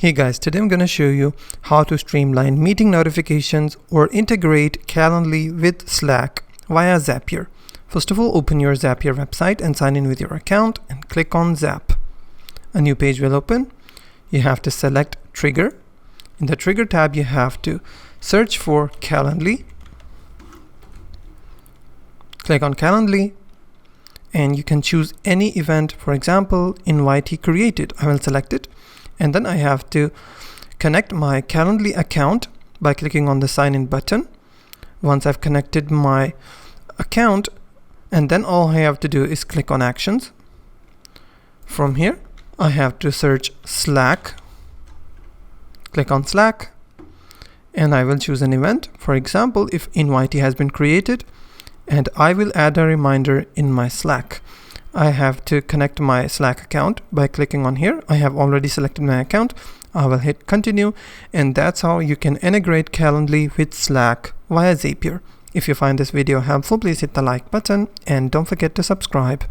Hey guys, today I'm going to show you how to streamline meeting notifications or integrate Calendly with Slack via Zapier. First of all, open your Zapier website and sign in with your account and click on Zap. A new page will open. You have to select Trigger. In the Trigger tab, you have to search for Calendly. Click on Calendly and you can choose any event. For example, invitee created. I will select it. And then I have to connect my Calendly account by clicking on the sign in button. Once I've connected my account, and then all I have to do is click on actions. From here, I have to search Slack. Click on Slack and I will choose an event. For example, if invitee has been created, and I will add a reminder in my Slack. I have to connect my Slack account by clicking on here. I have already selected my account. I will hit continue, and that's how you can integrate Calendly with Slack via Zapier. If you find this video helpful, please hit the like button and don't forget to subscribe.